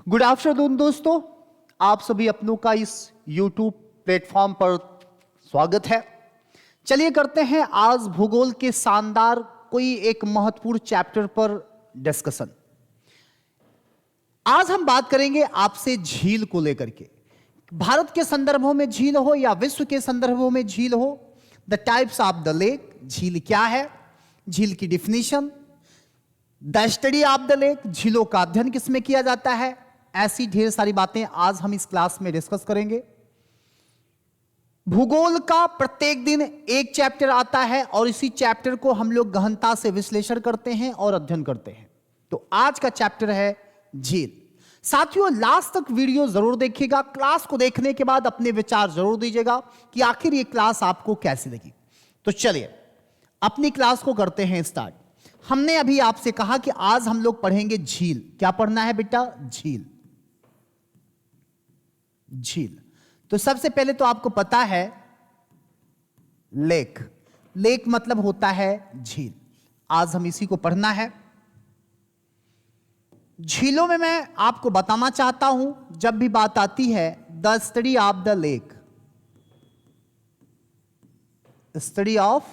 Good afternoon दोस्तों, आप सभी अपनों का इस YouTube प्लेटफॉर्म पर स्वागत है। चलिए करते हैं आज भूगोल के शानदार कोई एक महत्वपूर्ण चैप्टर पर डिस्कशन। आज हम बात करेंगे आपसे झील को लेकर के। भारत के संदर्भों में झील हो या विश्व के संदर्भों में झील हो, the types of the lake, झील क्या है, झील की definition, the study of the lake, झीलों का अध्ययन किसमें किया जाता है, ऐसी ढेर सारी बातें आज हम इस क्लास में डिस्कस करेंगे। भूगोल का प्रत्येक दिन एक चैप्टर आता है और इसी चैप्टर को हम लोग गहनता से विश्लेषण करते हैं और अध्ययन करते हैं। तो आज का चैप्टर है झील। साथियों, लास्ट तक वीडियो जरूर देखिएगा। क्लास को देखने के बाद अपने विचार जरूर दीजिएगा कि आखिर ये क्लास आपको कैसी लगी। तो चलिए अपनी क्लास को करते हैं स्टार्ट। हमने अभी आपसे कहा कि आज हम लोग पढ़ेंगे झील। क्या पढ़ना है बेटा? झील। झील तो सबसे पहले तो आपको पता है लेक। लेक मतलब होता है झील। आज हम इसी को पढ़ना है। झीलों में मैं आपको बताना चाहता हूं, जब भी बात आती है the study of the lake, study of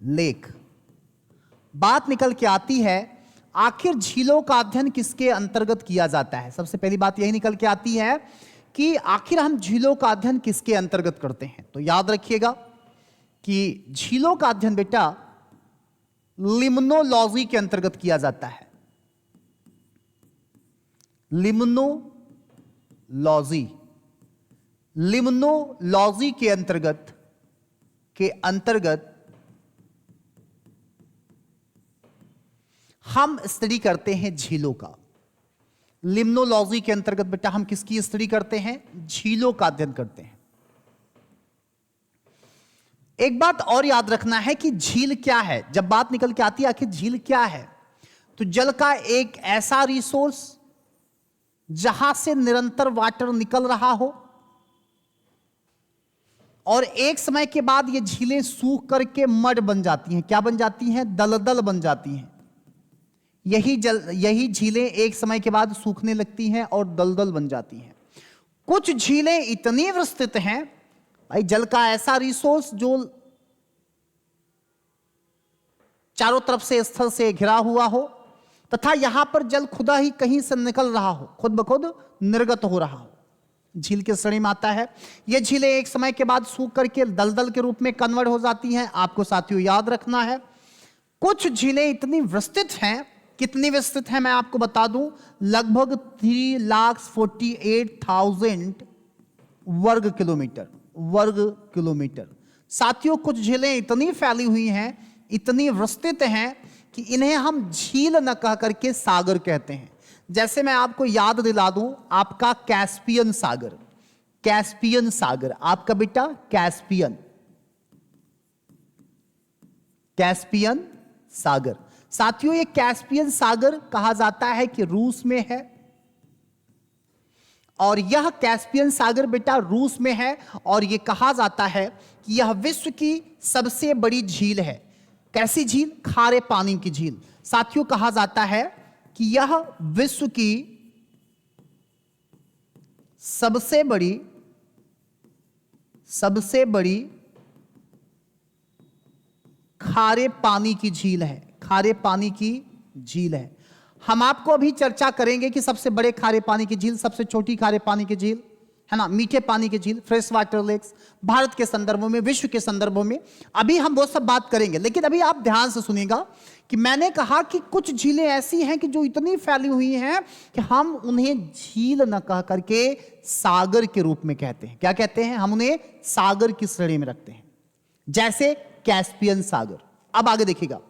lake, बात निकल के आती है आखिर झीलों का अध्ययन किसके अंतर्गत किया जाता है। सबसे पहली बात यही निकल के आती है कि आखिर हम झीलों का अध्ययन किसके अंतर्गत करते हैं। तो याद रखिएगा कि झीलों का अध्ययन बेटा लिम्नोलॉजी के अंतर्गत किया जाता है। लिम्नोलॉजी, लिम्नोलॉजी के अंतर्गत हम स्टडी करते हैं झीलों का। लिम्नोलॉजी के अंतर्गत बेटा हम किसकी स्टडी करते हैं? झीलों का अध्ययन करते हैं। एक बात और याद रखना है कि झील क्या है। जब बात निकल के आती है आखिर झील क्या है, तो जल का एक ऐसा रिसोर्स जहां से निरंतर वाटर निकल रहा हो और एक समय के बाद ये झीलें सूख करके मड बन जाती हैं। क्या बन जाती हैं? दलदल बन जाती हैं। यही झीलें एक समय के बाद सूखने लगती हैं और दलदल बन जाती हैं। कुछ झीलें इतनी विस्तृत हैं, भाई जल का ऐसा रिसोर्स जो चारों तरफ से स्थल से घिरा हुआ हो तथा यहां पर जल खुदा ही कहीं से निकल रहा हो, खुद ब खुद निर्गत हो रहा हो, झील के श्रेणी में आता है। यह झीलें एक समय के बाद सूख करके दलदल के रूप में कन्वर्ट हो जाती हैं। आपको साथियों याद रखना है कुछ झीलें इतनी विस्तृत हैं। कितनी विस्तृत है मैं आपको बता दूं, लगभग 3,48,000 वर्ग किलोमीटर। साथियों कुछ झीलें इतनी फैली हुई हैं, इतनी विस्तृत हैं कि इन्हें हम झील न कह करके सागर कहते हैं। जैसे मैं आपको याद दिला दूं, आपका कैस्पियन सागर, आपका बेटा कैस्पियन सागर। साथियों ये कैस्पियन सागर कहा जाता है कि रूस में है, और यह कैस्पियन सागर बेटा रूस में है और यह कहा जाता है कि यह विश्व की सबसे बड़ी झील है। कैसी झील? खारे पानी की झील। साथियों कहा जाता है कि यह विश्व की सबसे बड़ी खारे पानी की झील है। खारे पानी की झील है। हम आपको अभी चर्चा करेंगे कि सबसे बड़े खारे पानी की झील, सबसे छोटी खारे पानी की झील है ना, मीठे पानी की झील, फ्रेश वाटर लेक्स, भारत के संदर्भों में, विश्व के संदर्भों में अभी हम वो सब बात करेंगे। लेकिन अभी आप ध्यान से सुनिएगा कि मैंने कहा कि कुछ झीलें ऐसी हैं कि जो इतनी फैली हुई हैं कि हम उन्हें झील न कह करके सागर के रूप में कहते हैं। क्या कहते हैं? हम उन्हें सागर की श्रेणी में रखते हैं, जैसे कैस्पियन सागर। अब आगे देखिएगा,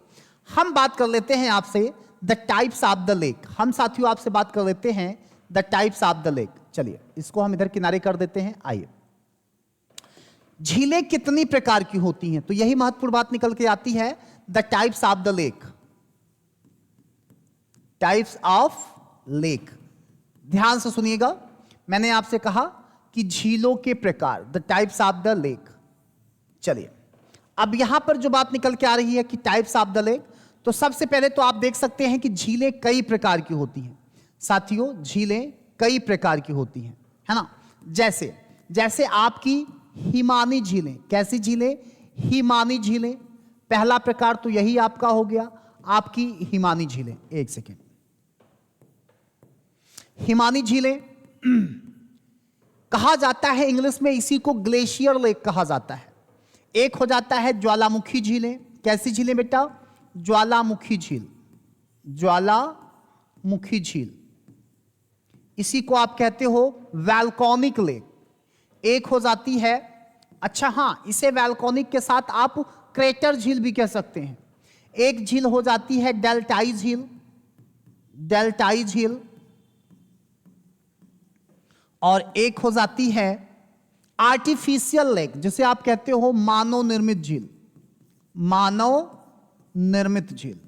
हम बात कर लेते हैं आपसे the types of the lake. हम साथियों आपसे बात कर लेते हैं the types of the lake. चलिए इसको हम इधर किनारे कर देते हैं। आइए, झीलें कितनी प्रकार की होती हैं, तो यही महत्वपूर्ण बात निकल के आती है the types of the lake. Types of lake, ध्यान से सुनिएगा। मैंने आपसे कहा कि झीलों के प्रकार, the types of the lake. चलिए अब यहां पर जो बात निकल के आ रही है कि टाइप्स ऑफ द लेक, तो सबसे पहले तो आप देख सकते हैं कि झीलें कई प्रकार की होती हैं। साथियों झीलें कई प्रकार की होती हैं, है ना। जैसे जैसे आपकी हिमानी झीलें, कैसी झीलें? हिमानी झीलें, पहला प्रकार तो यही आपका हो गया, आपकी हिमानी झीलें। एक सेकेंड, हिमानी झीलें कहा जाता है इंग्लिश में इसी को ग्लेशियर लेक कहा जाता है। एक हो जाता है ज्वालामुखी झीलें, कैसी झीलें बेटा? ज्वालामुखी झील, ज्वालामुखी झील, इसी को आप कहते हो वैल्कोनिक लेक। एक हो जाती है, अच्छा हाँ, इसे वैल्कोनिक के साथ आप क्रेटर झील भी कह सकते हैं। एक झील हो जाती है डेल्टाई झील, डेल्टाई झील, और एक हो जाती है आर्टिफिशियल लेक, जिसे आप कहते हो मानव निर्मित झील, मानव निर्मित झील,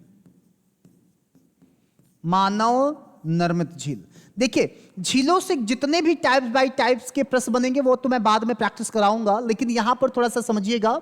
मानव निर्मित झील। देखिए झीलों से जितने भी टाइप्स बाय टाइप्स के प्रश्न बनेंगे वो तो मैं बाद में प्रैक्टिस कराऊंगा, लेकिन यहां पर थोड़ा सा समझिएगा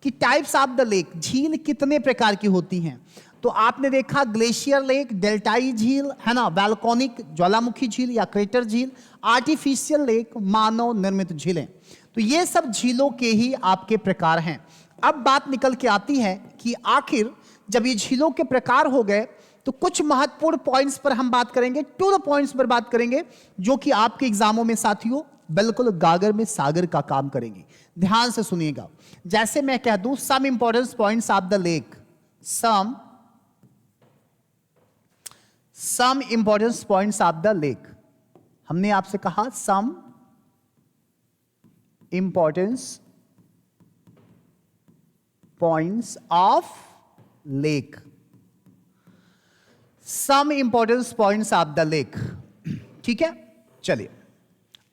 कि टाइप्स ऑफ द लेक, झील कितने प्रकार की होती हैं। तो आपने देखा ग्लेशियर लेक, डेल्टाई झील, है ना, वैल्कोनिक ज्वालामुखी झील या क्रेटर झील, आर्टिफिशियल लेक, मानव निर्मित झीलें। तो ये सब झीलों के ही आपके प्रकार हैं। अब बात निकल के आती है कि आखिर जब ये झीलों के प्रकार हो गए तो कुछ महत्वपूर्ण पॉइंट्स पर हम बात करेंगे, टू द पॉइंट्स पर बात करेंगे, जो कि आपके एग्जामों में साथियों बिल्कुल गागर में सागर का काम करेंगे। ध्यान से सुनिएगा। जैसे मैं कह दूं some important points of the lake, some important points of the lake, हमने आपसे कहा some importance points of lake, some importance points of the lake. ठीक है, चलिए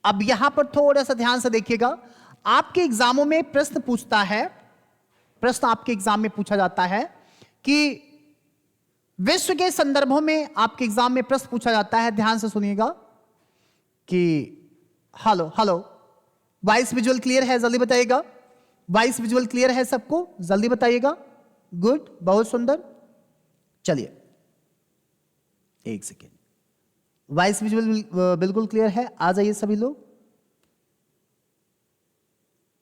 अब यहां पर थोड़ा सा ध्यान से देखिएगा। आपके एग्जामों में प्रश्न पूछता है, प्रश्न आपके एग्जाम में पूछा जाता है कि विश्व के संदर्भों में आपके एग्जाम में प्रश्न पूछा जाता है। ध्यान से सुनिएगा कि hello hello, voice visual clear है? जल्दी बताइएगा, वॉइस विजुअल क्लियर है सबको? जल्दी बताइएगा। गुड, बहुत सुंदर। चलिए एक सेकेंड, वॉइस विजुअल बिल्कुल क्लियर है? आ जाइए सभी लोग,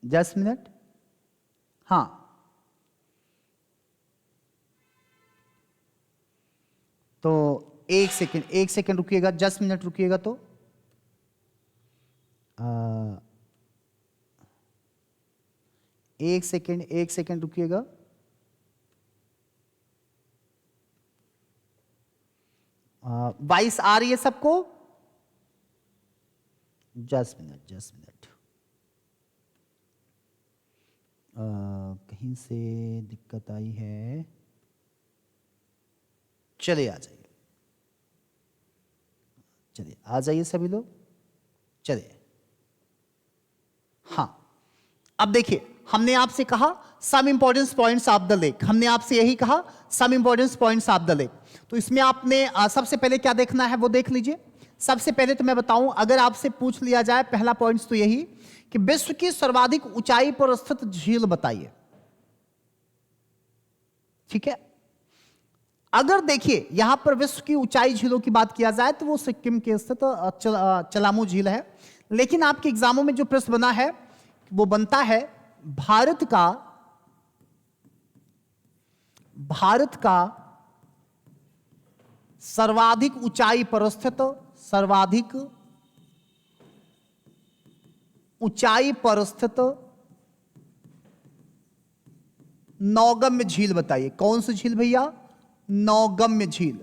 जस्ट मिनट। हाँ, तो एक सेकेंड रुकिएगा, जस्ट मिनट रुकिएगा। तो एक सेकेंड रुकिएगा। वॉइस आ रही है सबको? जस्ट मिनट, कहीं से दिक्कत आई है। चलिए आ जाइए सभी लोग। चलिए, हाँ, अब देखिए हमने आपसे कहा some importance points of the lake, हमने आपसे यही कहा some importance points of the lake. तो इसमें आपने सबसे पहले क्या देखना है वो देख लीजिए। सबसे पहले तो मैं बताऊं, अगर आपसे पूछ लिया जाए पहला पॉइंट्स तो यही कि विश्व की सर्वाधिक ऊंचाई पर स्थित झील बताइए। ठीक है, अगर देखिए यहां पर विश्व की ऊंचाई झीलों की बात किया जाए तो वो सिक्किम के स्थित चलामू झील है। लेकिन आपके एग्जामों में जो प्रश्न बना है वो बनता है भारत का सर्वाधिक ऊंचाई पर स्थित, सर्वाधिक ऊंचाई पर स्थित नौगम्य झील बताइए। कौन सी झील भैया? नौगम्य झील।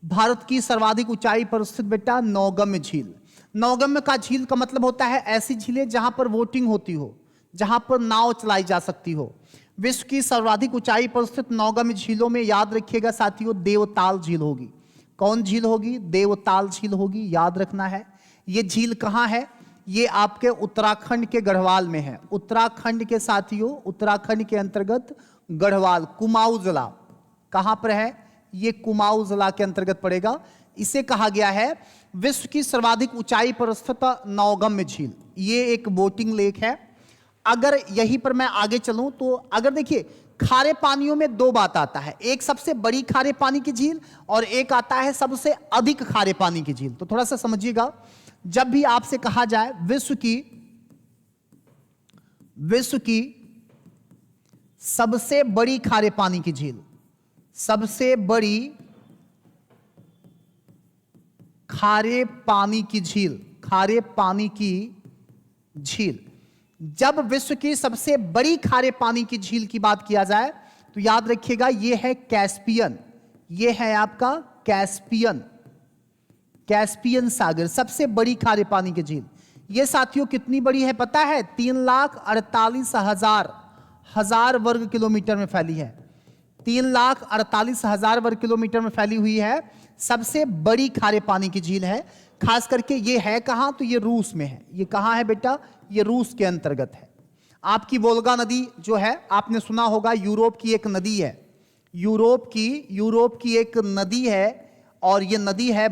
भारत की सर्वाधिक ऊंचाई पर स्थित बेटा नौगम्य झील। नौगम्य का झील का मतलब होता है ऐसी झीलें जहां पर वोटिंग होती हो, जहां पर नाव चलाई जा सकती हो। विश्व की सर्वाधिक ऊंचाई पर स्थित नौगम्य झीलों में याद रखिएगा साथियों देवताल झील होगी। कौन झील होगी? देवताल झील होगी, याद रखना है। यह झील कहां है? ये आपके उत्तराखंड के गढ़वाल में है। उत्तराखंड के साथियों, उत्तराखंड के अंतर्गत गढ़वाल, कुमाऊं जिला कहां पर है? ये कुमाऊं जिला के अंतर्गत पड़ेगा। इसे कहा गया है विश्व की सर्वाधिक ऊंचाई पर स्थित नौगम्य झील। ये एक बोटिंग लेक है। अगर यहीं पर मैं आगे चलूं तो अगर देखिए खारे पानियों में दो बात आता है, एक सबसे बड़ी खारे पानी की झील और एक आता है सबसे अधिक खारे पानी की झील। तो थोड़ा सा समझिएगा, जब भी आपसे कहा जाए विश्व की सबसे बड़ी खारे पानी की झील, सबसे बड़ी खारे पानी की झील, खारे पानी की झील, जब विश्व की सबसे बड़ी खारे पानी की झील की बात किया जाए तो याद रखिएगा यह है कैस्पियन, यह है आपका कैस्पियन सागर, सबसे बड़ी खारे पानी की झील। यह साथियों कितनी बड़ी है पता है? 3,48,000 वर्ग किलोमीटर में फैली है, 3,48,000 वर्ग किलोमीटर में फैली हुई है, सबसे बड़ी खारे पानी की झील है। खास करके ये है कहां? तो ये रूस में है। ये कहां है बेटा? ये रूस के अंतर्गत है। आपकी वोल्गा नदी जो है आपने सुना होगा, यूरोप की एक नदी है, यूरोप की एक नदी है और ये नदी है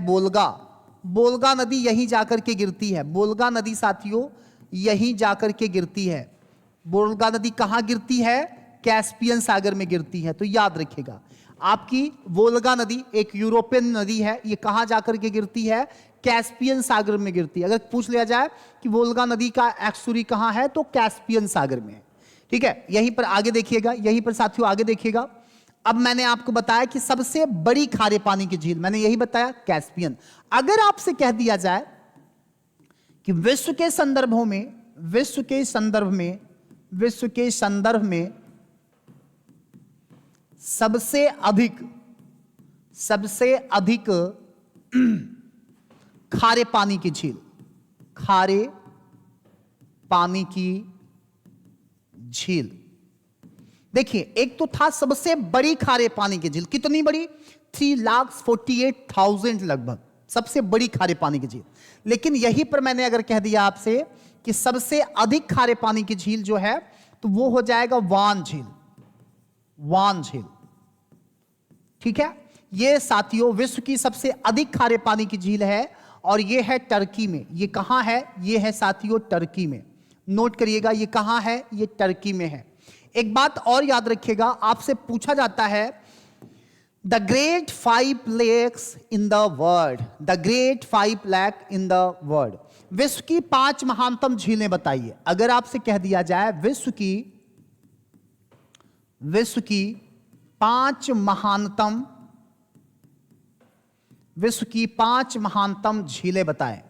बोल्गा नदी यहीं जाकर के गिरती है। बोल्गा नदी साथियों यहीं जाकर के गिरती है। बोल्गा नदी कहां गिरती है? कैस्पियन सागर में गिरती है। तो याद रखिएगा आपकी वोल्गा नदी एक यूरोपियन नदी है, ये कहां जाकर के गिरती है? कैस्पियन सागर में गिरती है। अगर पूछ लिया जाए कि वोल्गा नदी का एक्सुरी कहां है तो कैस्पियन सागर में है। ठीक है, यहीं पर आगे देखिएगा, यहीं पर साथियों आगे देखिएगा। अब मैंने आपको बताया कि सबसे बड़ी खारे पानी की झील, मैंने यही बताया कैस्पियन। अगर आपसे कह दिया जाए कि विश्व के संदर्भ में सबसे अधिक खारे पानी की झील, खारे पानी की झील, देखिए एक तो था सबसे बड़ी खारे पानी की झील, कितनी बड़ी? 3,48,000 लगभग, सबसे बड़ी खारे पानी की झील। लेकिन यहीं पर मैंने अगर कह दिया आपसे कि सबसे अधिक खारे पानी की झील जो है तो वो हो जाएगा वान झील। ठीक है, ये साथियों विश्व की सबसे अधिक खारे पानी की झील है और ये है टर्की में। ये कहां है? ये है साथियों टर्की में। नोट करिएगा ये कहां है? ये टर्की में है। एक बात और याद रखिएगा, आपसे पूछा जाता है the great 5 lakes in the world, the great 5 lake in the world, विश्व की 5 महानतम झीलें बताइए। अगर आपसे कह दिया जाए विश्व की 5 महानतम झीलें बताएं,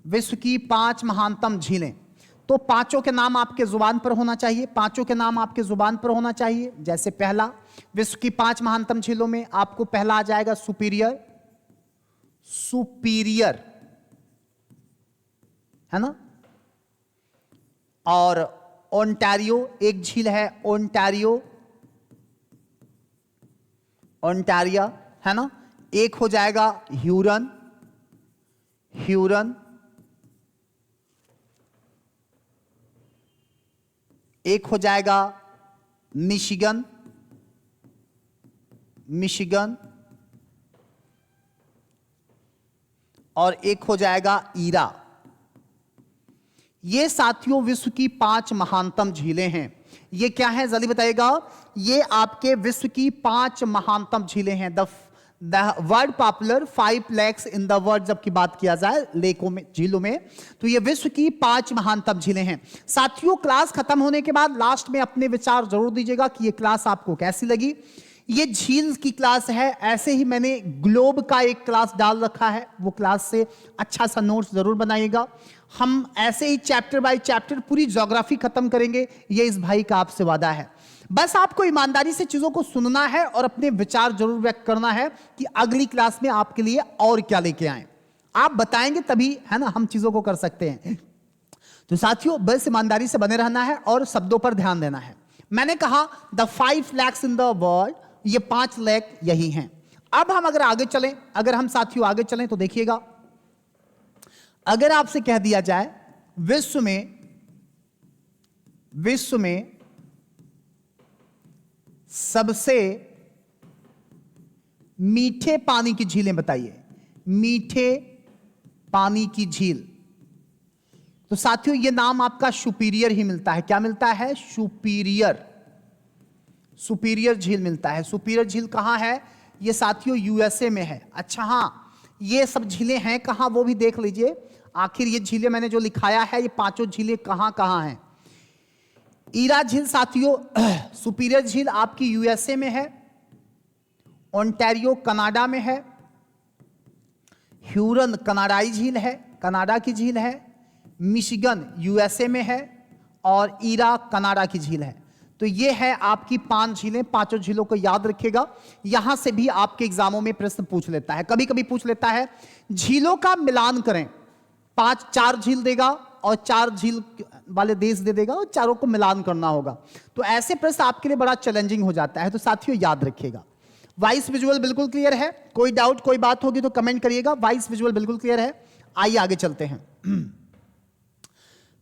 विश्व की 5 महानतम झीलें, तो पांचों के नाम आपके जुबान पर होना चाहिए, पांचों के नाम आपके जुबान पर होना चाहिए। जैसे पहला, विश्व की 5 महानतम झीलों में आपको पहला आ जाएगा सुपीरियर, है ना। और ओंटारियो एक झील है, ओंटारिया, है ना। एक हो जाएगा ह्यूरन, एक हो जाएगा मिशिगन, और एक हो जाएगा ईरा। ये साथियों विश्व की 5 महानतम झीलें हैं। ये क्या है जल्दी बताइएगा? ये आपके विश्व की 5 महानतम झीलें हैं। The world popular 5 lakes in the world, जबकि बात किया जाए लेकों में, झीलों में, तो ये विश्व की 5 महानतम झीलें हैं। साथियों क्लास खत्म होने के बाद लास्ट में अपने विचार जरूर दीजिएगा कि ये क्लास आपको कैसी लगी। ये झील की क्लास है, ऐसे ही मैंने ग्लोब का एक क्लास डाल रखा है, वो क्लास से अच्छा सा नोट्स जरूर बनाइएगा। हम ऐसे ही चैप्टर बाय चैप्टर पूरी ज्योग्राफी खत्म करेंगे, ये इस भाई का आपसे वादा है। बस आपको ईमानदारी से चीजों को सुनना है और अपने विचार जरूर व्यक्त करना है कि अगली क्लास में आपके लिए और क्या लेके आए। आप बताएंगे तभी, है ना, हम चीजों को कर सकते हैं। तो साथियों बस ईमानदारी से बने रहना है और शब्दों पर ध्यान देना है। मैंने कहा the 5 lakes in the world, ये 5 लेक यही हैं। अब हम अगर आगे चलें, अगर हम साथियों आगे चलें तो देखिएगा, अगर आपसे कह दिया जाए विश्व में सबसे मीठे पानी की झीलें बताइए, मीठे पानी की झील, तो साथियों ये नाम आपका सुपीरियर ही मिलता है। क्या मिलता है? सुपीरियर। सुपीरियर झील मिलता है। सुपीरियर झील कहां है? ये साथियों यूएसए में है। अच्छा हाँ, ये सब झीलें हैं कहां वो भी देख लीजिए। आखिर ये झीलें मैंने जो लिखाया है, ये पांचों झीलें कहां कहां हैं। ईरा झील साथियों, सुपीरियर झील आपकी यूएसए में है, ओंटारियो कनाडा में है, ह्यूरन कनाडाई झील है, कनाडा की झील है, मिशिगन यूएसए में है, और ईरा कनाडा की झील है। तो ये है आपकी 5 झीलें। पांचों झीलों को याद रखिएगा। यहां से भी आपके एग्जामों में प्रश्न पूछ लेता है, कभी कभी पूछ लेता है झीलों का मिलान करें। 4 झील देगा और 4 झील वाले देश दे देगा और चारों को मिलान करना होगा। तो ऐसे प्रश्न आपके लिए बड़ा चैलेंजिंग हो जाता है। तो साथियों याद रखिएगा। वॉइस विजुअल बिल्कुल क्लियर है? कोई डाउट कोई बात होगी तो कमेंट करिएगा। वॉइस विजुअल बिल्कुल क्लियर है? आइए आगे चलते हैं।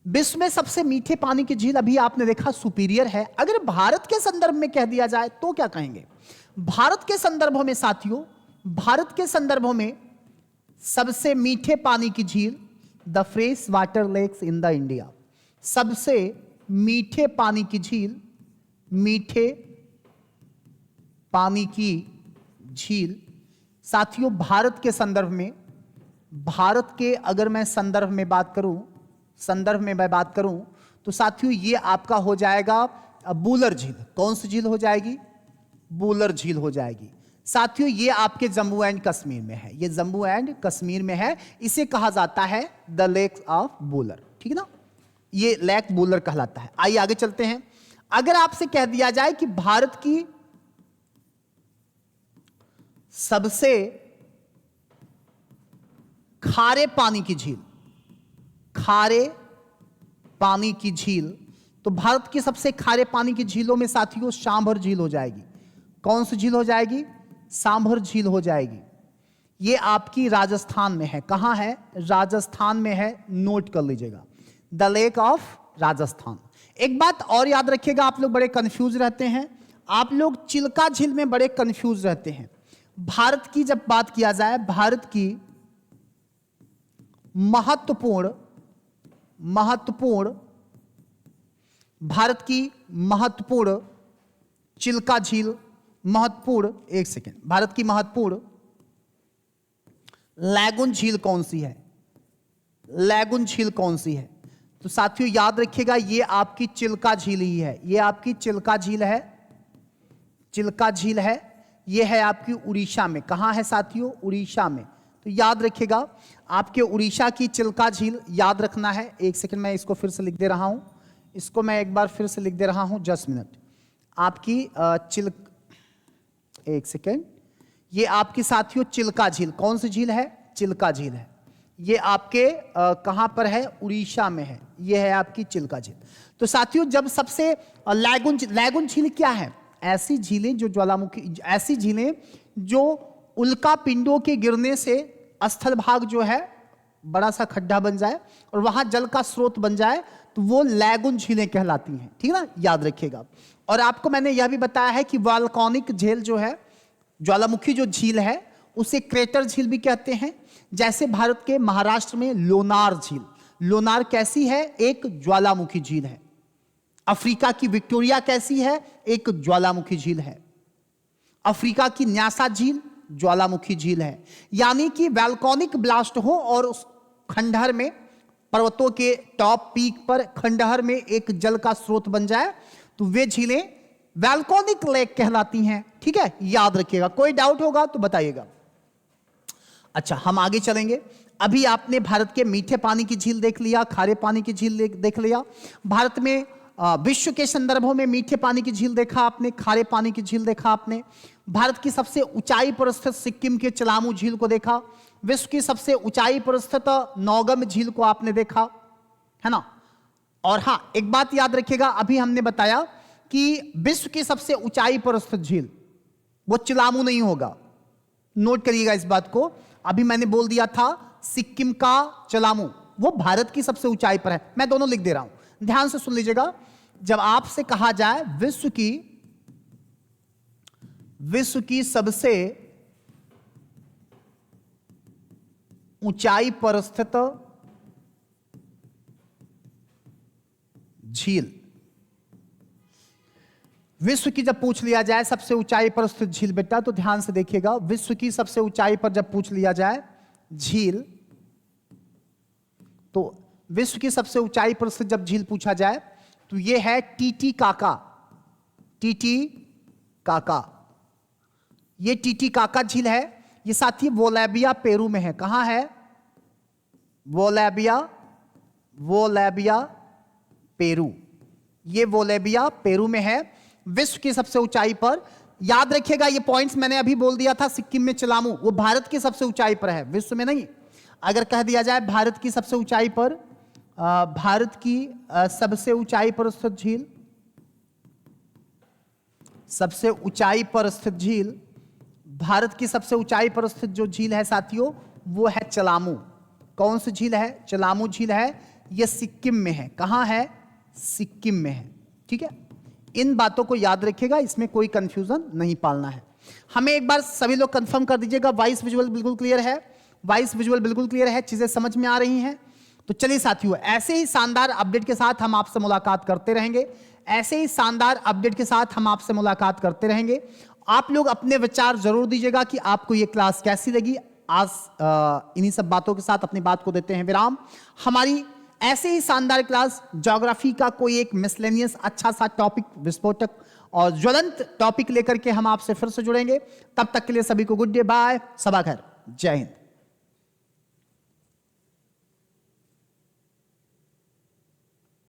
विश्व में सबसे मीठे पानी की झील अभी आपने देखा सुपीरियर है। अगर भारत के संदर्भ में कह दिया जाए तो क्या कहेंगे? भारत के संदर्भों में साथियों, भारत के संदर्भों में सबसे मीठे पानी की झील the fresh water lakes in the India. सबसे मीठे पानी की झील, मीठे पानी की झील साथियों भारत के संदर्भ में, भारत के अगर मैं संदर्भ में बात करूं तो साथियों ये आपका हो जाएगा बूलर झील। कौन सी झील हो जाएगी? बूलर झील हो जाएगी। साथियों ये आपके जम्मू एंड कश्मीर में है, ये जम्मू एंड कश्मीर में है। इसे कहा जाता है द लेक ऑफ बूलर, ठीक है ना? ये लेक बूलर कहलाता है। आइए आगे चलते हैं। अगर आपसे कह दिया जाए कि भारत की सबसे खारे पानी की झील, खारे पानी की झील, तो भारत की सबसे खारे पानी की झीलों में साथियों सांभर झील हो जाएगी। कौन सी झील हो जाएगी? सांभर झील हो जाएगी। ये आपकी राजस्थान में है। कहां है? राजस्थान में है। नोट कर लीजिएगा, द लेक ऑफ राजस्थान। एक बात और याद रखिएगा, आप लोग बड़े कंफ्यूज रहते हैं, आप लोग चिल्का झील में बड़े कंफ्यूज रहते हैं। भारत की जब बात किया जाए, भारत की महत्वपूर्ण भारत की महत्वपूर्ण चिल्का झील, महत्वपूर्ण, एक सेकेंड, भारत की महत्वपूर्ण लैगून झील कौन सी है? लैगून झील कौन सी है? तो साथियों याद रखिएगा ये आपकी चिल्का झील ही है। ये आपकी चिल्का झील है, चिल्का झील है। ये है आपकी उड़ीसा में। कहां है साथियों? उड़ीसा में। तो याद रखिएगा आपके उड़ीसा की चिल्का झील याद रखना है। एक सेकंड, मैं इसको फिर से लिख दे रहा हूं, इसको मैं एक बार फिर से लिख दे रहा हूं, जस्ट मिनट। आपकी एक सेकंड, ये आपकी साथियों चिल्का झील, कौन सी झील है? चिल्का झील है। ये आपके कहां पर है? उड़ीसा में है। ये है आपकी चिल्का झील। तो साथियों जब सबसे लैगून झील क्या है? ऐसी झीलें जो ज्वालामुखी, ऐसी झीलें जो उल्का पिंडों के गिरने से स्थल भाग जो है बड़ा सा खड्डा बन जाए और वहां जल का स्रोत बन जाए, तो वो लैगून झीलें कहलाती हैं, ठीक है ना? याद रखिएगा। और आपको मैंने यह भी बताया है कि वॉल्केनिक झील जो है, ज्वालामुखी जो झील है, उसे क्रेटर झील भी कहते हैं। जैसे भारत के महाराष्ट्र में लोनार झील, लोनार कैसी है? एक ज्वालामुखी झील है। अफ्रीका की विक्टोरिया कैसी है? एक ज्वालामुखी झील है। अफ्रीका की न्यासा झील ज्वालामुखी झील है। यानी कि वॉल्केनिक ब्लास्ट हो और उस खंडहर में, पर्वतों के टॉप पीक पर खंडहर में एक जल का स्रोत बन जाए, तो वे झीलें वॉल्केनिक लेक कहलाती हैं, ठीक है? याद रखिएगा। कोई डाउट होगा तो बताइएगा। अच्छा, हम आगे चलेंगे। अभी आपने भारत के मीठे पानी की झील देख लिया, खारे पानी की झील देख लिया। भारत में विश्व के संदर्भों में मीठे पानी की झील देखा आपने, खारे पानी की झील देखा आपने। भारत की सबसे ऊंचाई पर स्थित सिक्किम के चलामू झील को देखा। विश्व की सबसे ऊंचाई पर स्थित नौगम झील को आपने देखा, है ना? और हां, एक बात याद रखिएगा, अभी हमने बताया कि विश्व की सबसे ऊंचाई पर स्थित झील वो चिलामू नहीं होगा। नोट करिएगा इस बात को। अभी मैंने बोल दिया था सिक्किम का चलामू, वो भारत की सबसे ऊंचाई पर है। मैं दोनों लिख दे रहा हूं, ध्यान से सुन लीजिएगा। जब आपसे कहा जाए विश्व की सबसे ऊंचाई पर स्थित झील। विश्व की जब पूछ लिया जाए सबसे ऊंचाई पर स्थित झील बेटा, तो ध्यान से देखिएगा, विश्व की सबसे ऊंचाई पर जब पूछ लिया जाए झील, तो विश्व की सबसे ऊंचाई पर स्थित जब झील पूछा जाए तो यह है टीटीकाका। टीटीकाका, यह टीटीकाका झील है। यह साथी बोलिविया पेरू में है। कहां है? Bolivia Peru. यह बोलिविया पेरू में है, विश्व की सबसे ऊंचाई पर। याद रखिएगा, ये पॉइंट्स मैंने अभी बोल दिया था, सिक्किम में चिलामू, वो भारत की सबसे ऊंचाई पर है, विश्व में नहीं। अगर कह दिया जाए भारत की सबसे ऊंचाई पर, भारत की सबसे ऊंचाई पर स्थित झील, सबसे ऊंचाई पर स्थित झील, भारत की सबसे ऊंचाई पर स्थित जो झील है साथियों, वो है चिलामू। कौन सी झील है? चिलामू झील है। यह सिक्किम में है। कहां है? सिक्किम में है। ठीक है, इन बातों को याद रखिएगा, इसमें कोई कंफ्यूजन नहीं पालना है। हमें एक बार सभी लोग कंफर्म कर दीजिएगा, वॉइस विजुअल बिल्कुल क्लियर है? वॉइस विजुअल बिल्कुल क्लियर है, चीजें समझ में आ रही हैं? तो चलिए साथियों, ऐसे ही शानदार अपडेट के साथ हम आपसे मुलाकात करते रहेंगे। ऐसे ही शानदार अपडेट के साथ हम आपसे मुलाकात करते रहेंगे। आप लोग अपने विचार जरूर दीजिएगा कि आपको ये क्लास कैसी लगी। आज इन्हीं सब बातों के साथ अपनी बात को देते हैं विराम। हमारी ऐसे ही शानदार क्लास, ज्योग्राफी का कोई एक मिसलेनियस अच्छा सा टॉपिक, विस्फोटक और ज्वलंत टॉपिक लेकर के हम आपसे फिर से जुड़ेंगे। तब तक के लिए सभी को गुड डे, बाय, सबा खैर, जय हिंद।